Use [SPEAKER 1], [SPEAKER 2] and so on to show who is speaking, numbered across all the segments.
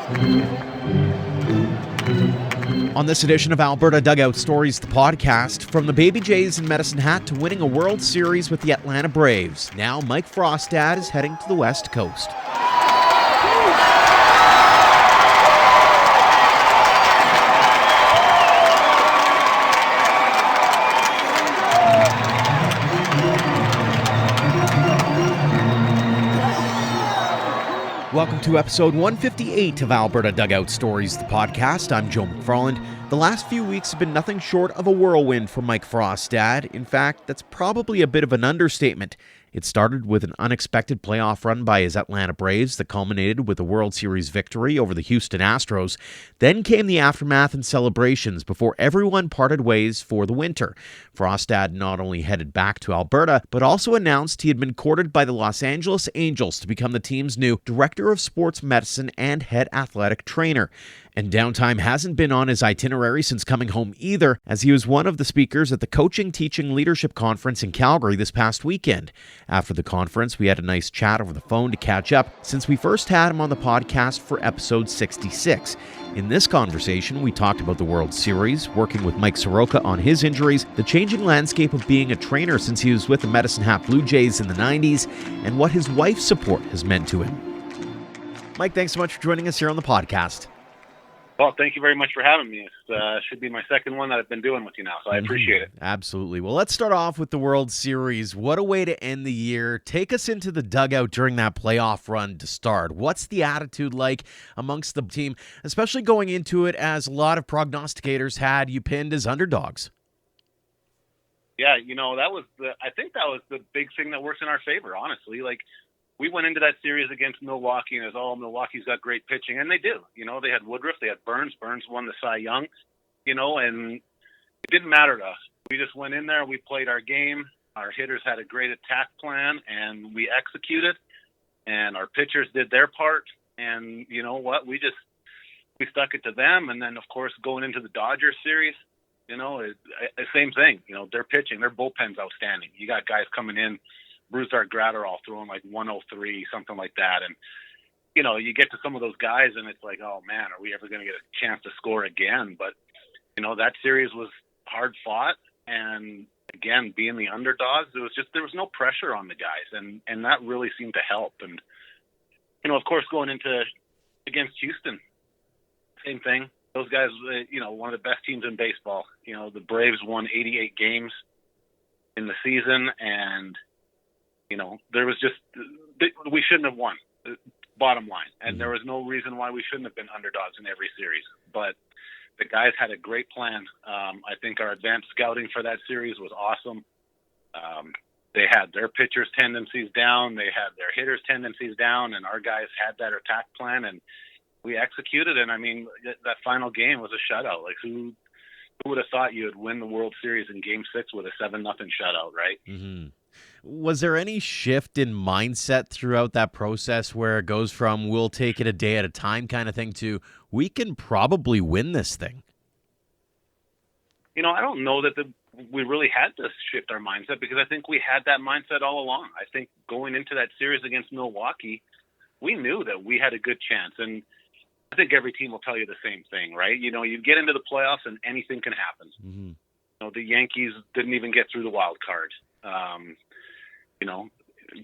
[SPEAKER 1] On this edition of Alberta Dugout Stories, the podcast, from the Baby Jays in Medicine Hat to winning a World Series with the Atlanta Braves, now Mike Frostad is heading to the West Coast. Welcome to episode 158 of Alberta Dugout Stories, the podcast. I'm Joe McFarland. The last few weeks have been nothing short of a whirlwind for Mike Frostad. In fact, that's probably a bit of an understatement. It started with an unexpected playoff run by his Atlanta Braves that culminated with a World Series victory over the Houston Astros. Then came the aftermath and celebrations before everyone parted ways for the winter. Frostad not only headed back to Alberta, but also announced he had been courted by the Los Angeles Angels to become the team's new Director of Sports Medicine and Head Athletic Trainer. And downtime hasn't been on his itinerary since coming home either, as he was one of the speakers at the Coaching, Teaching, Leadership Conference in Calgary this past weekend. After the conference, we had a nice chat over the phone to catch up since we first had him on the podcast for episode 66. In this conversation, we talked about the World Series, working with Mike Soroka on his injuries, the changing landscape of being a trainer since he was with the Medicine Hat Blue Jays in the 90s, and what his wife's support has meant to him. Mike, thanks so much for joining us here on the podcast.
[SPEAKER 2] Well, thank you very much for having me. It should be my second one that I've been doing with you now, so I appreciate it.
[SPEAKER 1] Absolutely. Well, let's start off with the World Series. What a way to end the year. Take us into the dugout during that playoff run to start. What's the attitude like amongst the team, especially going into it as a lot of prognosticators had you pinned as underdogs?
[SPEAKER 2] Yeah, I think that was the big thing that works in our favor, honestly. Like, we went into that series against Milwaukee, and it was, Milwaukee's got great pitching, and they do. They had Woodruff, they had Burns. Burns won the Cy Young, and it didn't matter to us. We just went in there, we played our game. Our hitters had a great attack plan, and we executed, and our pitchers did their part, and you know what? We stuck it to them, and then, of course, going into the Dodgers series, same thing. Their pitching, their bullpen's outstanding. You got guys coming in, Brusdar Graterol throwing like 103, something like that. And, you get to some of those guys and it's like, oh man, are we ever going to get a chance to score again? But, that series was hard fought. And again, being the underdogs, there was no pressure on the guys. And that really seemed to help. And, of course, going against Houston, same thing. Those guys, one of the best teams in baseball. The Braves won 88 games in the season, and there was we shouldn't have won, bottom line. And there was no reason why we shouldn't have been underdogs in every series. But the guys had a great plan. I think our advanced scouting for that series was awesome. They had their pitchers' tendencies down. They had their hitters' tendencies down. And our guys had that attack plan, and we executed. And, that final game was a shutout. Like, who would have thought you would win the World Series in Game 6 with a 7-0 shutout, right?
[SPEAKER 1] Mm-hmm. Was there any shift in mindset throughout that process where it goes from we'll take it a day at a time kind of thing to we can probably win this thing?
[SPEAKER 2] I don't know that we really had to shift our mindset, because I think we had that mindset all along. I think going into that series against Milwaukee, we knew that we had a good chance. And I think every team will tell you the same thing, right? You get into the playoffs and anything can happen. Mm-hmm. The Yankees didn't even get through the wild card.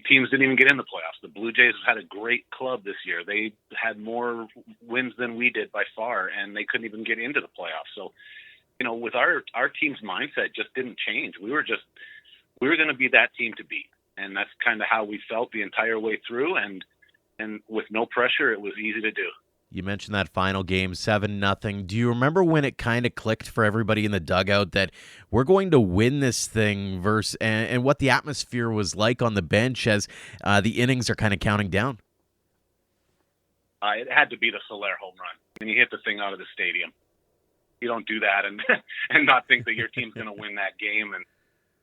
[SPEAKER 2] Teams didn't even get in the playoffs. The Blue Jays had a great club this year. They had more wins than we did by far, and they couldn't even get into the playoffs. So, with our team's mindset just didn't change. We were going to be that team to beat. And that's kind of how we felt the entire way through. And with no pressure, it was easy to do.
[SPEAKER 1] You mentioned that final game, 7-0. Do you remember when it kind of clicked for everybody in the dugout that we're going to win this thing and what the atmosphere was like on the bench as the innings are kind of counting down?
[SPEAKER 2] It had to be the Soler home run. When you hit the thing out of the stadium, you don't do that and not think that your team's going to win that game.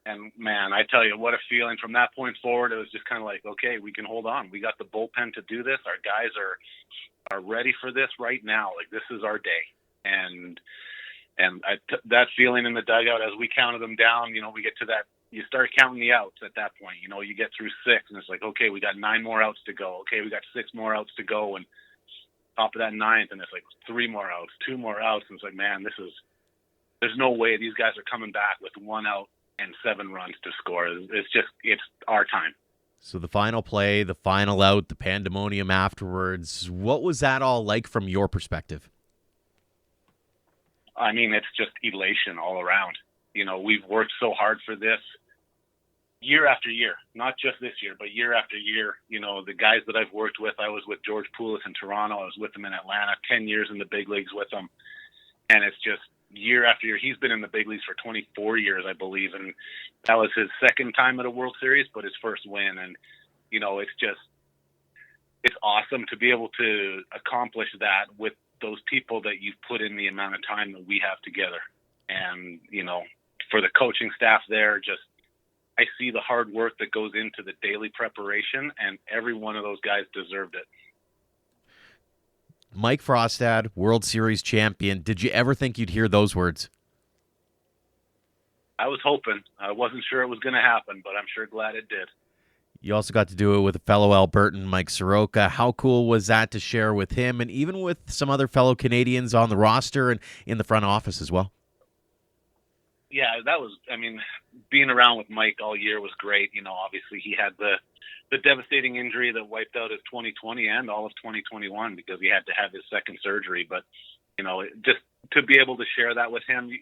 [SPEAKER 2] And man, I tell you, what a feeling from that point forward. It was just kind of like, okay, we can hold on. We got the bullpen to do this. Our guys are ready for this right now. Like, this is our day. And that feeling in the dugout as we counted them down, we get to that, you start counting the outs at that point. You get through 6 and it's like, okay, we got 9 more outs to go. Okay, we got 6 more outs to go. And top of that ninth, and it's like 3 more outs, 2 more outs, and it's like, man, there's no way these guys are coming back with 1 out and 7 runs to score. It's our time.
[SPEAKER 1] So the final play, the final out, the pandemonium afterwards, what was that all like from your perspective?
[SPEAKER 2] I mean, it's just elation all around. We've worked so hard for this year after year, not just this year, but year after year. The guys that I've worked with, I was with George Poulis in Toronto. I was with him in Atlanta, 10 years in the big leagues with him. And it's just year after year. He's been in the big leagues for 24 years, I believe. And that was his second time at a World Series, but his first win. And, it's awesome to be able to accomplish that with those people that you've put in the amount of time that we have together. And, for the coaching staff there, I see the hard work that goes into the daily preparation, and every one of those guys deserved it.
[SPEAKER 1] Mike Frostad, World Series champion. Did you ever think you'd hear those words?
[SPEAKER 2] I was hoping. I wasn't sure it was going to happen, but I'm sure glad it did.
[SPEAKER 1] You also got to do it with a fellow Albertan, Mike Soroka. How cool was that to share with him and even with some other fellow Canadians on the roster and in the front office as well?
[SPEAKER 2] Yeah, being around with Mike all year was great. Obviously he had the devastating injury that wiped out his 2020 and all of 2021 because he had to have his second surgery. But, just to be able to share that with him,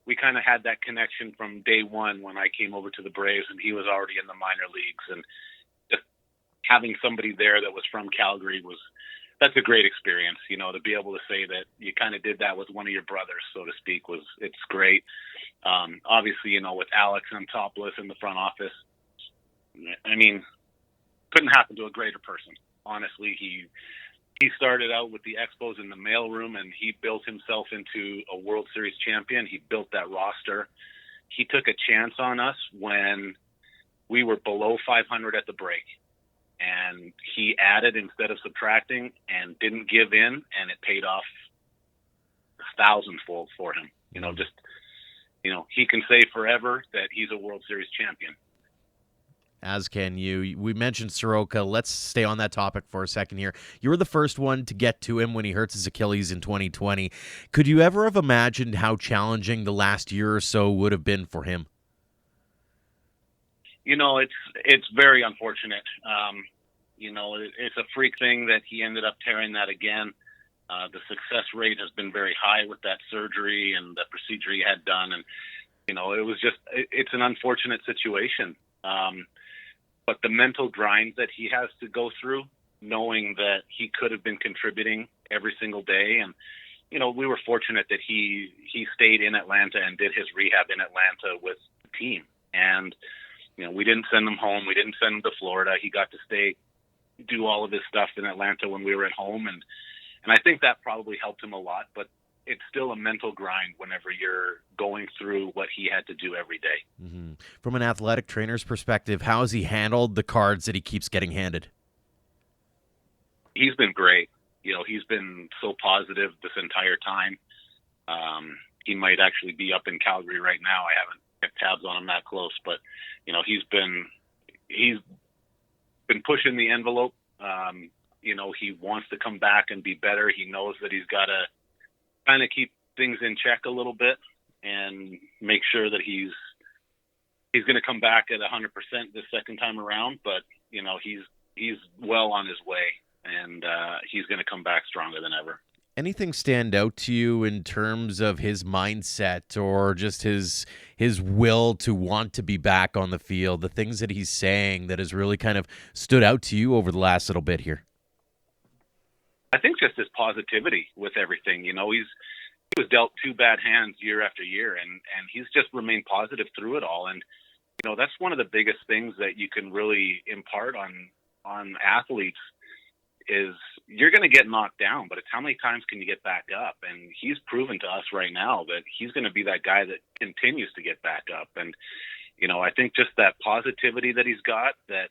[SPEAKER 2] we kind of had that connection from day one when I came over to the Braves and he was already in the minor leagues, and just having somebody there that was from Calgary that's a great experience, to be able to say that you kind of did that with one of your brothers, so to speak, it's great. Obviously, with Alex and Topless in the front office, couldn't happen to a greater person. Honestly, he started out with the Expos in the mailroom, and he built himself into a World Series champion. He built that roster. He took a chance on us when we were below 500 at the break, and he added instead of subtracting and didn't give in, and it paid off 1,000-fold for him. He can say forever that he's a World Series champion.
[SPEAKER 1] As can you. We mentioned Soroka. Let's stay on that topic for a second here. You were the first one to get to him when he hurts his Achilles in 2020. Could you ever have imagined how challenging the last year or so would have been for him?
[SPEAKER 2] It's very unfortunate. It's a freak thing that he ended up tearing that again. The success rate has been very high with that surgery and the procedure he had done. And, it's an unfortunate situation. But the mental grind that he has to go through, knowing that he could have been contributing every single day. And, we were fortunate that he stayed in Atlanta and did his rehab in Atlanta with the team. And, we didn't send him home. We didn't send him to Florida. He got to stay, do all of his stuff in Atlanta when we were at home. And I think that probably helped him a lot, but it's still a mental grind whenever you're going through what he had to do every day.
[SPEAKER 1] Mm-hmm. From an athletic trainer's perspective, how has he handled the cards that he keeps getting handed?
[SPEAKER 2] He's been great. He's been so positive this entire time. He might actually be up in Calgary right now. I haven't kept tabs on him that close, but he's been pushing the envelope. He wants to come back and be better. He knows that he's got to kind of keep things in check a little bit and make sure that he's going to come back at 100% this second time around. But, he's well on his way, and he's going to come back stronger than ever.
[SPEAKER 1] Anything stand out to you in terms of his mindset or just his will to want to be back on the field, the things that he's saying that has really kind of stood out to you over the last little bit here?
[SPEAKER 2] I think just his positivity with everything. He was dealt 2 bad hands year after year, and he's just remained positive through it all. And, that's one of the biggest things that you can really impart on athletes is you're going to get knocked down, but it's how many times can you get back up? And he's proven to us right now that he's going to be that guy that continues to get back up. And, I think just that positivity that he's got, that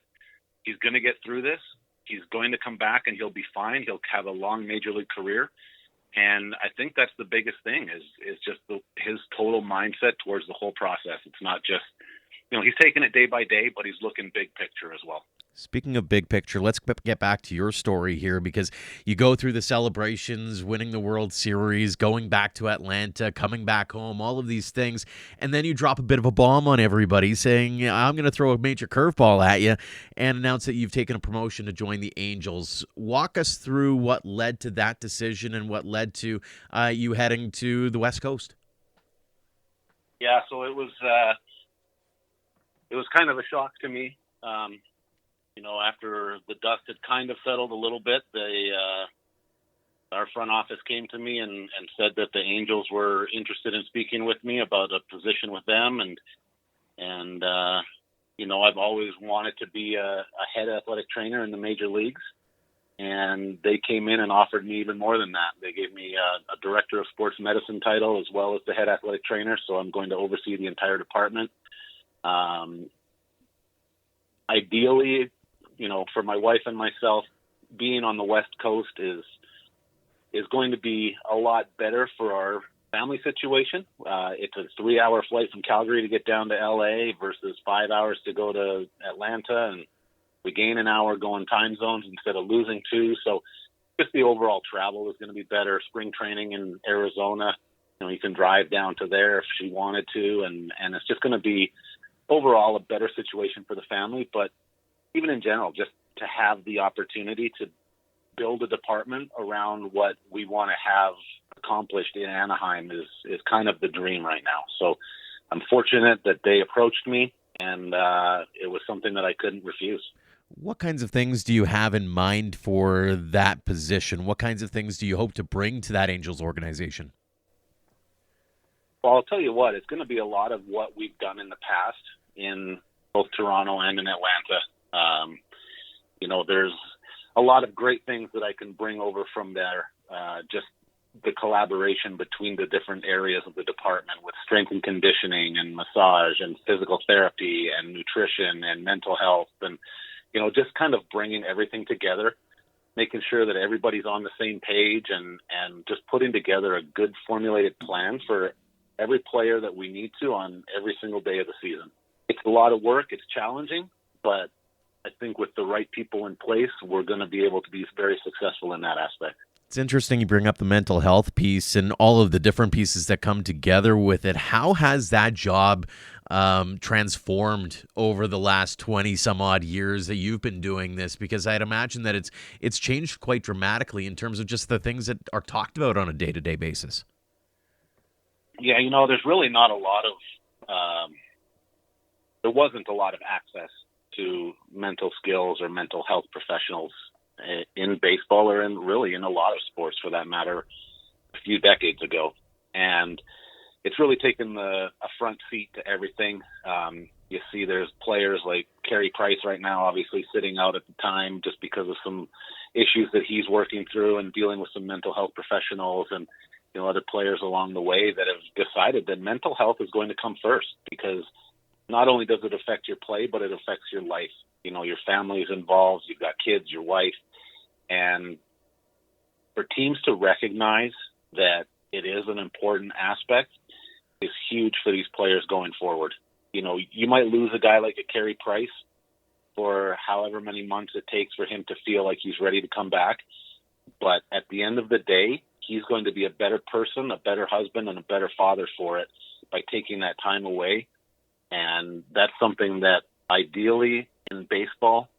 [SPEAKER 2] he's going to get through this. He's going to come back and he'll be fine. He'll have a long major league career. And I think that's the biggest thing is just his total mindset towards the whole process. It's not just, he's taking it day by day, but he's looking big picture as well.
[SPEAKER 1] Speaking of big picture, let's get back to your story here because you go through the celebrations, winning the World Series, going back to Atlanta, coming back home, all of these things, and then you drop a bit of a bomb on everybody saying, "Yeah, I'm going to throw a major curveball at you," and announce that you've taken a promotion to join the Angels. Walk us through what led to that decision and what led to you heading to the West Coast.
[SPEAKER 2] Yeah, so it was kind of a shock to me. After the dust had kind of settled a little bit, our front office came to me and said that the Angels were interested in speaking with me about a position with them. And I've always wanted to be a head athletic trainer in the major leagues. And they came in and offered me even more than that. They gave me a director of sports medicine title as well as the head athletic trainer. So I'm going to oversee the entire department. Ideally, for my wife and myself, being on the West Coast is going to be a lot better for our family situation. It's a 3-hour flight from Calgary to get down to LA versus 5 hours to go to Atlanta. And we gain an hour going time zones instead of losing 2. So just the overall travel is going to be better. Spring training in Arizona, you can drive down to there if she wanted to. And it's just going to be overall a better situation for the family. But even in general, just to have the opportunity to build a department around what we want to have accomplished in Anaheim is kind of the dream right now. So I'm fortunate that they approached me, and it was something that I couldn't refuse.
[SPEAKER 1] What kinds of things do you have in mind for that position? What kinds of things do you hope to bring to that Angels organization?
[SPEAKER 2] Well, I'll tell you what, it's going to be a lot of what we've done in the past in both Toronto and in Atlanta. There's a lot of great things that I can bring over from there. Just the collaboration between the different areas of the department with strength and conditioning and massage and physical therapy and nutrition and mental health and, just kind of bringing everything together, making sure that everybody's on the same page and just putting together a good formulated plan for every player that we need to on every single day of the season. It's a lot of work. It's challenging, but I think with the right people in place, we're going to be able to be very successful in that aspect.
[SPEAKER 1] It's interesting you bring up the mental health piece and all of the different pieces that come together with it. How has that job transformed over the last 20 some odd years that you've been doing this? Because I'd imagine that it's changed quite dramatically in terms of just the things that are talked about on a day-to-day basis.
[SPEAKER 2] Yeah, there's really not a lot of there wasn't a lot of access to mental skills or mental health professionals in baseball or really in a lot of sports for that matter a few decades ago. And it's really taken a front seat to everything. You see there's players like Carey Price right now, obviously sitting out at the time just because of some issues that he's working through and dealing with some mental health professionals and other players along the way that have decided that mental health is going to come first, because not only does it affect your play, but it affects your life. Your family's involved, you've got kids, your wife, and for teams to recognize that it is an important aspect is huge for these players going forward. You might lose a guy like a Carey Price for however many months it takes for him to feel like he's ready to come back. But at the end of the day, he's going to be a better person, a better husband, and a better father for it by taking that time away. And that's something that ideally in baseball,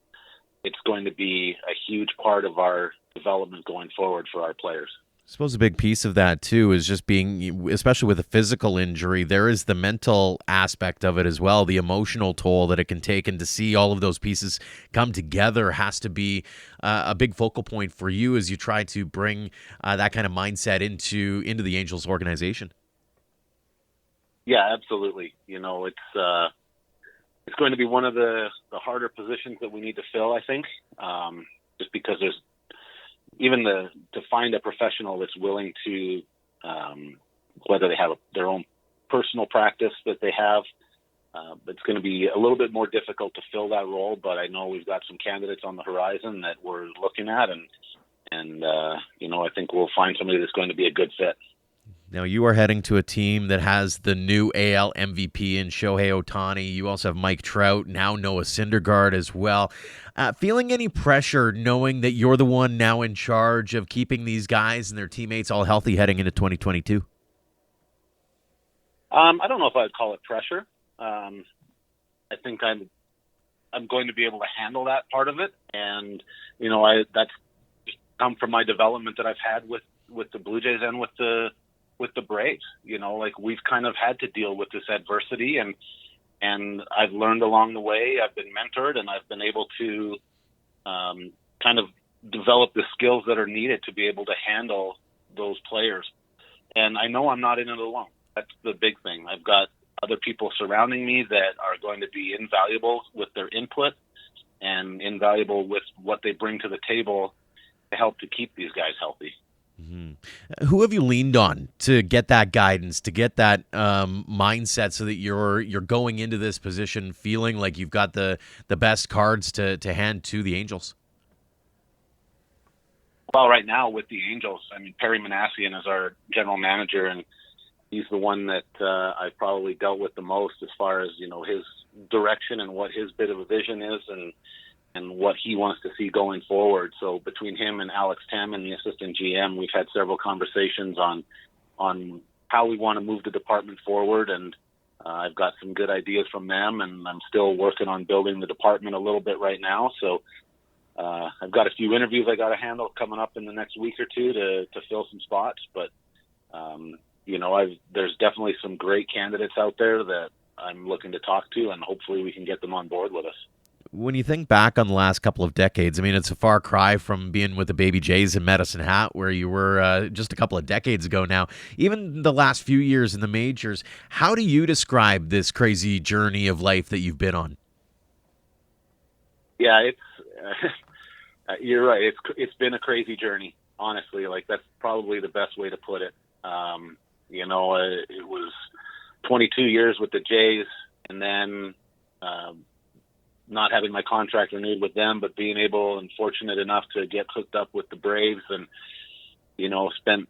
[SPEAKER 2] it's going to be a huge part of our development going forward for our players.
[SPEAKER 1] I suppose a big piece of that, too, is just being, especially with a physical injury, there is the mental aspect of it as well, the emotional toll that it can take, and to see all of those pieces come together has to be a big focal point for you as you try to bring that kind of mindset into the Angels organization.
[SPEAKER 2] Yeah, absolutely. It's going to be one of the harder positions that we need to fill, I think, just because there's even to find a professional that's willing to, whether they have their own personal practice that they have, it's going to be a little bit more difficult to fill that role. But I know we've got some candidates on the horizon that we're looking at, and I think we'll find somebody that's going to be a good fit.
[SPEAKER 1] Now, you are heading to a team that has the new AL MVP in Shohei Ohtani. You also have Mike Trout, now Noah Syndergaard as well. Feeling any pressure knowing that you're the one now in charge of keeping these guys and their teammates all healthy heading into 2022?
[SPEAKER 2] I don't know if I'd call it pressure. I think I'm going to be able to handle that part of it, and that's come from my development that I've had with the Blue Jays and with the Braves. We've kind of had to deal with this adversity, and I've learned along the way. I've been mentored, and I've been able to kind of develop the skills that are needed to be able to handle those players. And I know I'm not in it alone. That's the big thing. I've got other people surrounding me that are going to be invaluable with their input and invaluable with what they bring to the table to help to keep these guys healthy.
[SPEAKER 1] Mm-hmm. Who have you leaned on to get that guidance, to get that mindset, so that you're going into this position feeling like you've got the best cards to hand to the Angels?
[SPEAKER 2] Well, right now with the Angels, Perry Manassian is our general manager, and he's the one that I've probably dealt with the most as far as his direction and what his bit of a vision is, and what he wants to see going forward. So between him and Alex Tam and the assistant GM, we've had several conversations on how we want to move the department forward. And I've got some good ideas from them, and I'm still working on building the department a little bit right now. So I've got a few interviews I got to handle coming up in the next week or two to fill some spots. But, there's definitely some great candidates out there that I'm looking to talk to, and hopefully we can get them on board with us.
[SPEAKER 1] When you think back on the last couple of decades, it's a far cry from being with the Baby Jays in Medicine Hat, where you were just a couple of decades ago now. Even the last few years in the majors, how do you describe this crazy journey of life that you've been on?
[SPEAKER 2] Yeah, it's you're right. It's been a crazy journey, honestly. That's probably the best way to put it. It was 22 years with the Jays, and then not having my contract renewed with them, but being able and fortunate enough to get hooked up with the Braves, and spent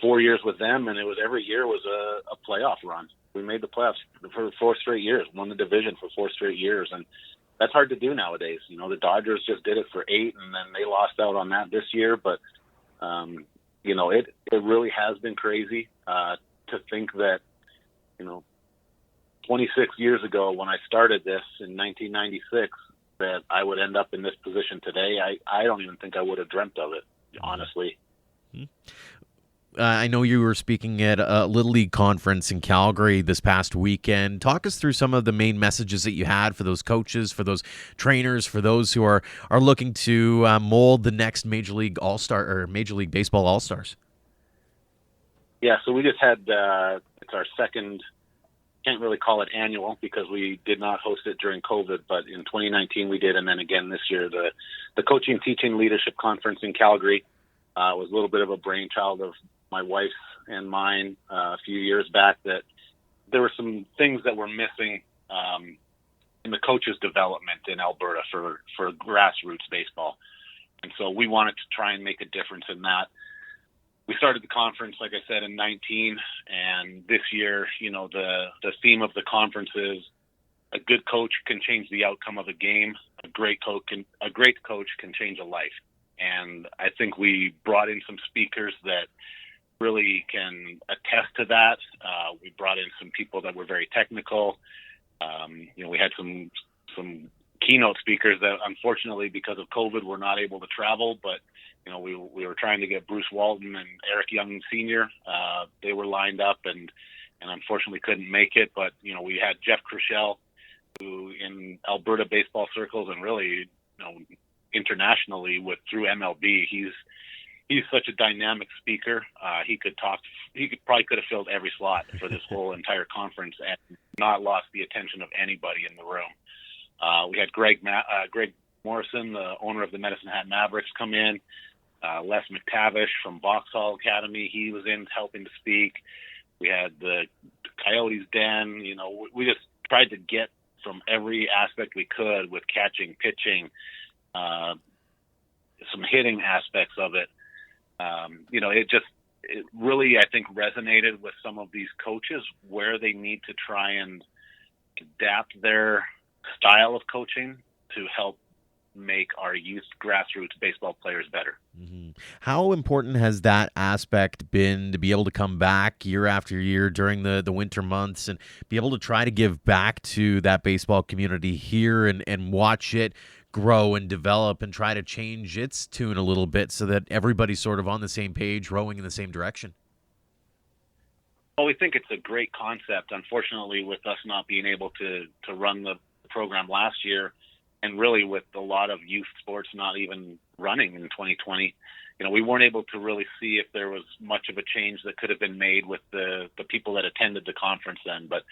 [SPEAKER 2] 4 years with them, and it was every year was a playoff run. We made the playoffs for 4 straight years, won the division for 4 straight years, and that's hard to do nowadays. The Dodgers just did it for 8, and then they lost out on that this year. But it really has been crazy to think that 26 years ago, when I started this in 1996, that I would end up in this position today. I don't even think I would have dreamt of it, honestly.
[SPEAKER 1] I know you were speaking at a Little League conference in Calgary this past weekend. Talk us through some of the main messages that you had for those coaches, for those trainers, for those who are looking to mold the next Major League All-Star or Major League Baseball All-Stars. Yeah,
[SPEAKER 2] so we just had it's our second. Can't really call it annual because we did not host it during COVID, but in 2019 we did, and then again this year the Coaching, Teaching, Leadership Conference in Calgary was a little bit of a brainchild of my wife's and mine a few years back, that there were some things that were missing in the coaches' development in Alberta for grassroots baseball, and so we wanted to try and make a difference in that. We started the conference, like I said, in 19, and this year, the theme of the conference is a good coach can change the outcome of a game. A great coach can change a life. And I think we brought in some speakers that really can attest to that. We brought in some people that were very technical. We had some keynote speakers that, unfortunately, because of COVID, were not able to travel, but we were trying to get Bruce Walton and Eric Young Sr. They were lined up and unfortunately couldn't make it. But, we had Jeff Crushell, who in Alberta baseball circles and really, internationally through MLB, he's such a dynamic speaker. He could probably have filled every slot for this whole entire conference and not lost the attention of anybody in the room. We had Greg Morrison, the owner of the Medicine Hat Mavericks, come in. Les McTavish from Vauxhall Academy, he was in helping to speak. We had the Coyotes Den. We just tried to get from every aspect we could with catching, pitching, some hitting aspects of it. it really, I think, resonated with some of these coaches where they need to try and adapt their style of coaching to help make our youth grassroots baseball players better.
[SPEAKER 1] Mm-hmm. How important has that aspect been to be able to come back year after year during the winter months and be able to try to give back to that baseball community here and watch it grow and develop and try to change its tune a little bit so that everybody's sort of on the same page, rowing in the same direction?
[SPEAKER 2] Well, we think it's a great concept. Unfortunately, with us not being able to run the program last year, and really with a lot of youth sports not even running in 2020, we weren't able to really see if there was much of a change that could have been made with the people that attended the conference then. But,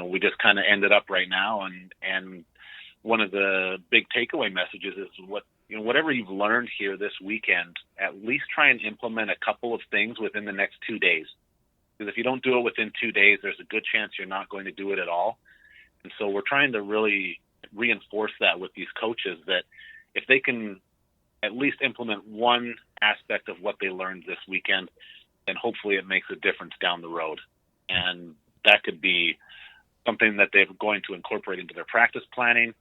[SPEAKER 2] we just kind of ended up right now. And one of the big takeaway messages is whatever you've learned here this weekend, at least try and implement a couple of things within the next 2 days. Because if you don't do it within 2 days, there's a good chance you're not going to do it at all. And so we're trying to really reinforce that with these coaches, that if they can at least implement one aspect of what they learned this weekend, then hopefully it makes a difference down the road. And that could be something that they're going to incorporate into their practice planning.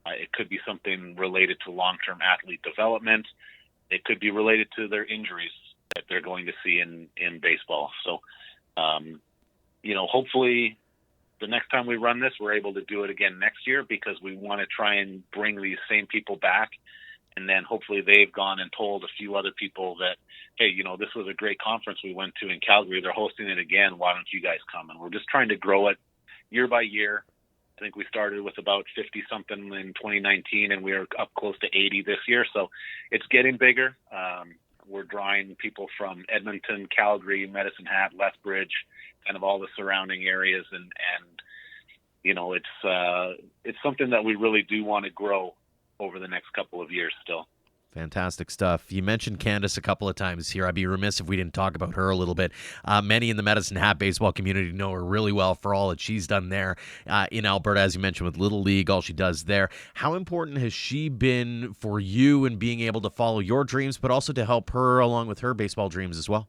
[SPEAKER 2] It could be something related to long-term athlete development. It could be related to their injuries that they're going to see in baseball. So, hopefully the next time we run this, we're able to do it again next year, because we want to try and bring these same people back. And then hopefully they've gone and told a few other people that, hey, this was a great conference we went to in Calgary. They're hosting it again. Why don't you guys come? And we're just trying to grow it year by year. I think we started with about 50-something in 2019, and we are up close to 80 this year. So it's getting bigger. We're drawing people from Edmonton, Calgary, Medicine Hat, Lethbridge, kind of all the surrounding areas. And it's something that we really do want to grow over the next couple of years still.
[SPEAKER 1] Fantastic stuff. You mentioned Candace a couple of times here. I'd be remiss if we didn't talk about her a little bit. Many in the Medicine Hat baseball community know her really well for all that she's done there in Alberta, as you mentioned, with Little League, all she does there. How important has she been for you in being able to follow your dreams, but also to help her along with her baseball dreams as well?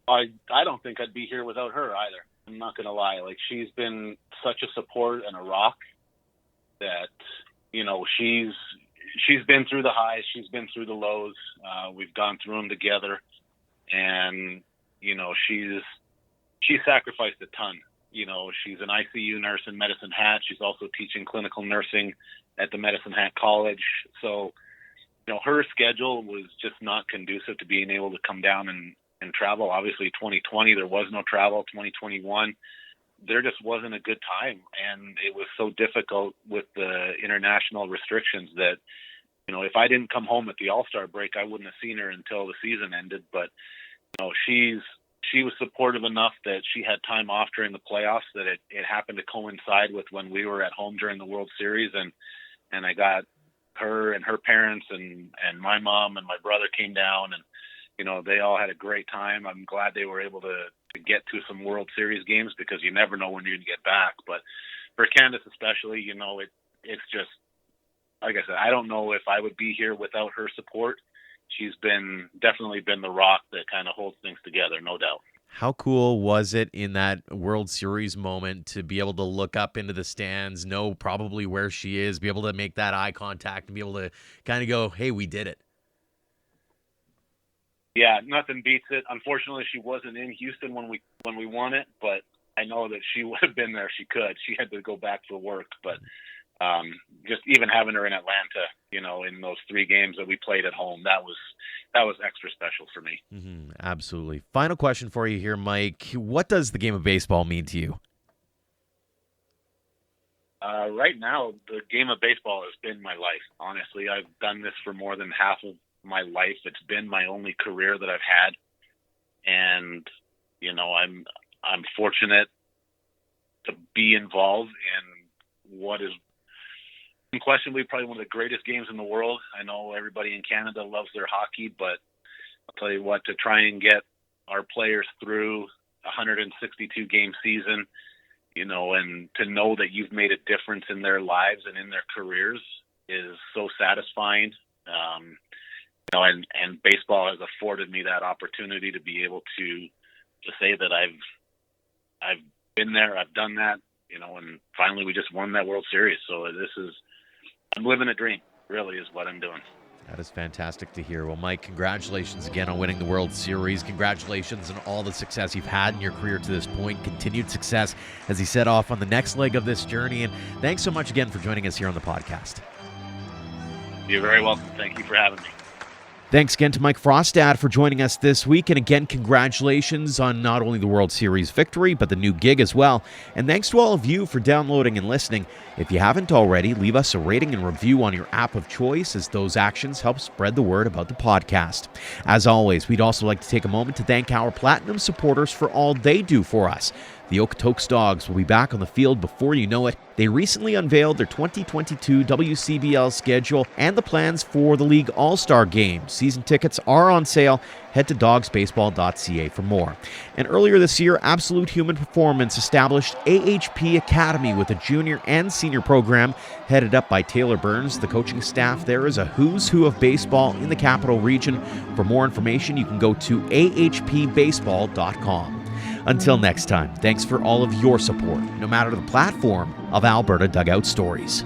[SPEAKER 2] I don't think I'd be here without her either. I'm not going to lie. Like, she's been such a support and a rock that, she's been through the highs, she's been through the lows. We've gone through them together, and she sacrificed a ton. She's an ICU nurse in Medicine Hat. She's also teaching clinical nursing at the Medicine Hat College. So, her schedule was just not conducive to being able to come down and travel. Obviously, 2020 there was no travel. 2021. There just wasn't a good time, and it was so difficult with the international restrictions that, if I didn't come home at the All-Star break, I wouldn't have seen her until the season ended. But, she was supportive enough that she had time off during the playoffs, that it happened to coincide with when we were at home during the World Series, and I got her and her parents and my mom and my brother came down, and they all had a great time. I'm glad they were able to get to some World Series games, because you never know when you're going to get back. But for Candace especially, it's just, like I said, I don't know if I would be here without her support. She's definitely been the rock that kind of holds things together, no doubt.
[SPEAKER 1] How cool was it in that World Series moment to be able to look up into the stands, know probably where she is, be able to make that eye contact and be able to kind of go, hey, we did it?
[SPEAKER 2] Yeah, nothing beats it. Unfortunately, she wasn't in Houston when we won it, but I know that she would have been there. She could. She had to go back for work, but just even having her in Atlanta, in those 3 games that we played at home, that was extra special for me.
[SPEAKER 1] Mm-hmm, absolutely. Final question for you here, Mike. What does the game of baseball mean to you?
[SPEAKER 2] Right now, the game of baseball has been my life. Honestly, I've done this for more than half of my life. It's been my only career that I've had, and I'm fortunate to be involved in what is unquestionably probably one of the greatest games in the world. I know everybody in Canada loves their hockey, but I'll tell you what, to try and get our players through a 162 game season, and to know that you've made a difference in their lives and in their careers is so satisfying. and baseball has afforded me that opportunity to be able to say that I've been there, I've done that, and finally we just won that World Series. So I'm living a dream, really, is what I'm doing.
[SPEAKER 1] That is fantastic to hear. Well, Mike, congratulations again on winning the World Series. Congratulations on all the success you've had in your career to this point. Continued success as you set off on the next leg of this journey. And thanks so much again for joining us here on the podcast.
[SPEAKER 2] You're very welcome. Thank you for having me.
[SPEAKER 1] Thanks again to Mike Frostad for joining us this week. And again, congratulations on not only the World Series victory, but the new gig as well. And thanks to all of you for downloading and listening. If you haven't already, leave us a rating and review on your app of choice, as those actions help spread the word about the podcast. As always, we'd also like to take a moment to thank our Platinum supporters for all they do for us. The Okotoks Dogs will be back on the field before you know it. They recently unveiled their 2022 WCBL schedule and the plans for the League All-Star Game. Season tickets are on sale. Head to dogsbaseball.ca for more. And earlier this year, Absolute Human Performance established AHP Academy with a junior and senior program headed up by Taylor Burns. The coaching staff there is a who's who of baseball in the Capital Region. For more information, you can go to ahpbaseball.com. Until next time, thanks for all of your support, no matter the platform of Alberta Dugout Stories.